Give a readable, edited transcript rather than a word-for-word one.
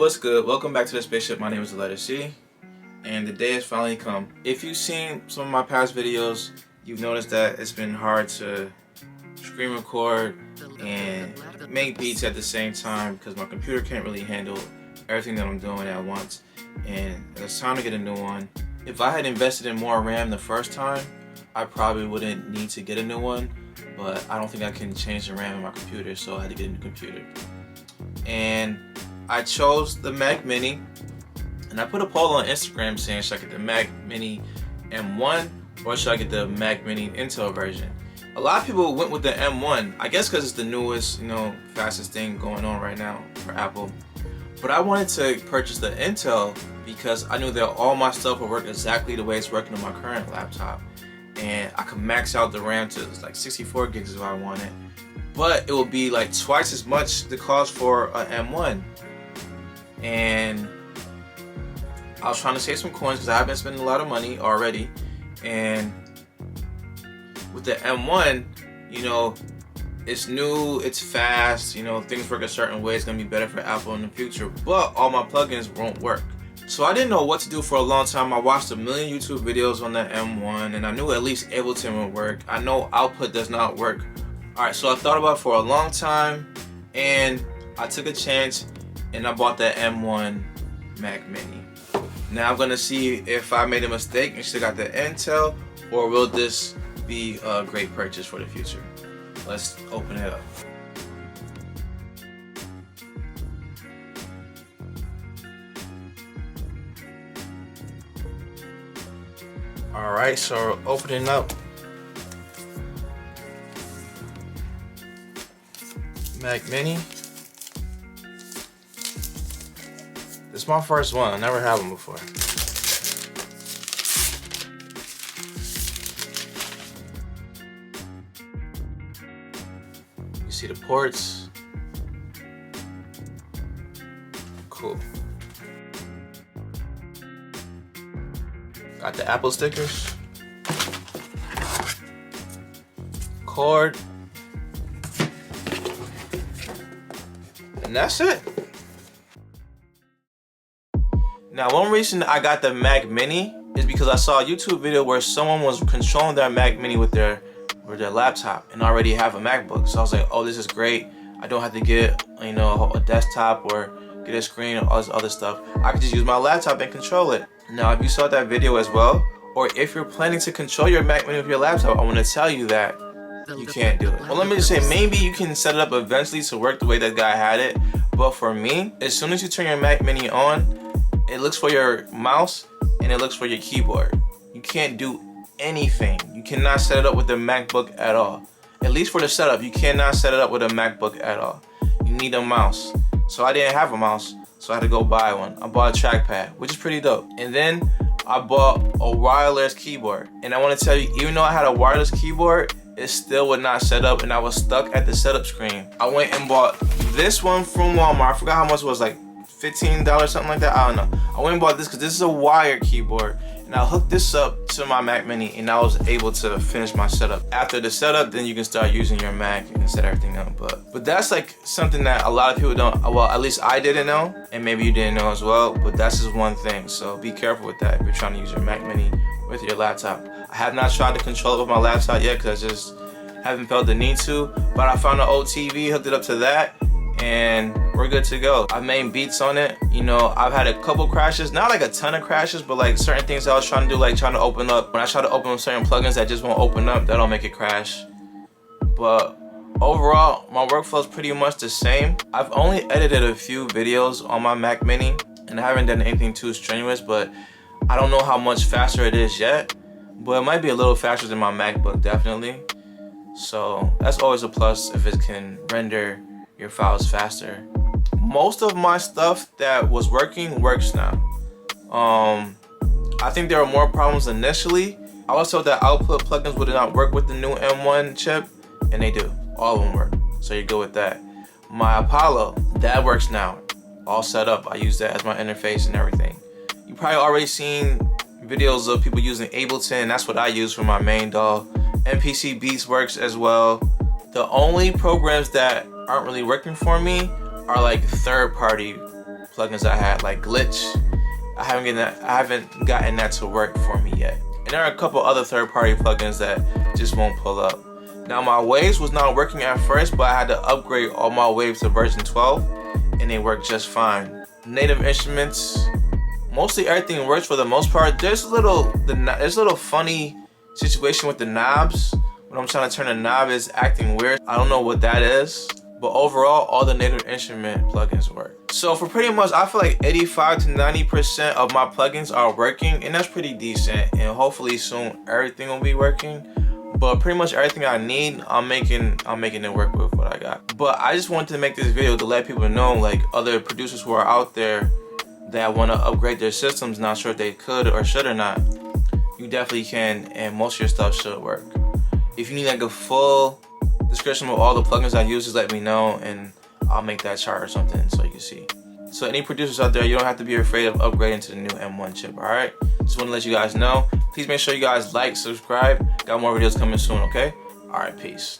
What's good? Welcome back to the spaceship. My name is the letter C, and the day has finally come. If you've seen some of my past videos, you've noticed that it's been hard to screen record and make beats at the same time because my computer can't really handle everything that I'm doing at once, and it's time to get a new one. If I had invested in more RAM the first time, I probably wouldn't need to get a new one, but I don't think I can change the RAM in my computer, so I had to get a new computer. And I chose the Mac Mini, and I put a poll on Instagram saying, should I get the Mac Mini M1 or should I get the Mac Mini Intel version? A lot of people went with the M1, I guess because it's the newest, fastest thing going on right now for Apple. But I wanted to purchase the Intel because I knew that all my stuff would work exactly the way it's working on my current laptop, and I could max out the RAM to like 64 gigs if I wanted. But it will be like twice as much the cost for an M1. And I was trying to save some coins because I've been spending a lot of money already. And with the M1, it's new, it's fast, things work a certain way. It's gonna be better for Apple in the future, but all my plugins won't work. So I didn't know what to do for a long time. I watched a million YouTube videos on the M1, and I knew at least Ableton would work. I know Output does not work. Alright, so I thought about it for a long time, and I took a chance, and I bought the M1 Mac Mini. Now I'm gonna see if I made a mistake and still got the Intel, or will this be a great purchase for the future? Let's open it up. Alright, so opening up Mac Mini. This is my first one. I never had one before. You see the ports. Cool. Got the Apple stickers. Cord. And that's it. Now, one reason I got the Mac Mini is because I saw a YouTube video where someone was controlling their Mac Mini with their laptop and already have a MacBook. So I was like, oh, this is great. I don't have to get a desktop or get a screen or all this other stuff. I can just use my laptop and control it. Now, if you saw that video as well, or if you're planning to control your Mac Mini with your laptop, I want to tell you that you can't do it. Well, let me just say, maybe you can set it up eventually to work the way that guy had it. But for me, as soon as you turn your Mac Mini on, it looks for your mouse and it looks for your keyboard. You can't do anything. You cannot set it up with the MacBook at all. At least for the setup, you cannot set it up with a MacBook at all. You need a mouse. So I didn't have a mouse, so I had to go buy one. I bought a trackpad, which is pretty dope. And then I bought a wireless keyboard. And I want to tell you, even though I had a wireless keyboard, it still would not set up, and I was stuck at the setup screen. I went and bought this one from Walmart. I forgot how much it was, like $15, something like that. I don't know. I went and bought this because this is a wired keyboard, and I hooked this up to my Mac Mini, and I was able to finish my setup. After the setup, then you can start using your Mac and set everything up. But that's like something that a lot of people don't, well, at least I didn't know, and maybe you didn't know as well, but that's just one thing. So be careful with that if you're trying to use your Mac Mini with your laptop. I have not tried to control it with my laptop yet because I just haven't felt the need to, but I found an old TV, hooked it up to that, and we're good to go. I've made beats on it. I've had a couple crashes, not like a ton of crashes, but like certain things I was trying to do, like trying to open up. When I try to open up certain plugins that just won't open up, that'll make it crash. But overall, my workflow is pretty much the same. I've only edited a few videos on my Mac Mini, and I haven't done anything too strenuous, but I don't know how much faster it is yet, but it might be a little faster than my MacBook, definitely. So that's always a plus if it can render your files faster. Most of my stuff that was working works now. I think there were more problems initially. I was told that output plugins would not work with the new M1 chip, and they do. All of them work, so you're good with that. My Apollo, that works now. All set up. I use that as my interface and everything. You probably already seen videos of people using Ableton. That's what I use for my main DAW. MPC Beats works as well. The only programs that aren't really working for me are like third-party plugins I had, like Glitch. I haven't gotten that to work for me yet. And there are a couple other third-party plugins that just won't pull up. Now my waves was not working at first, but I had to upgrade all my waves to version 12, and they work just fine. Native Instruments, mostly everything works for the most part. There's a little funny situation with the knobs. When I'm trying to turn a knob, is acting weird. I don't know what that is. But overall, all the Native Instrument plugins work. So for pretty much, I feel like 85 to 90% of my plugins are working, and that's pretty decent. And hopefully soon everything will be working. But pretty much everything I need, I'm making it work with what I got. But I just wanted to make this video to let people know, like other producers who are out there that want to upgrade their systems, not sure if they could or should or not. You definitely can, and most of your stuff should work. If you need like a full description of all the plugins I use, just let me know and I'll make that chart or something so you can see. So any producers out there, you don't have to be afraid of upgrading to the new M1 chip, alright? Just want to let you guys know. Please make sure you guys like, subscribe. Got more videos coming soon, okay? Alright, peace.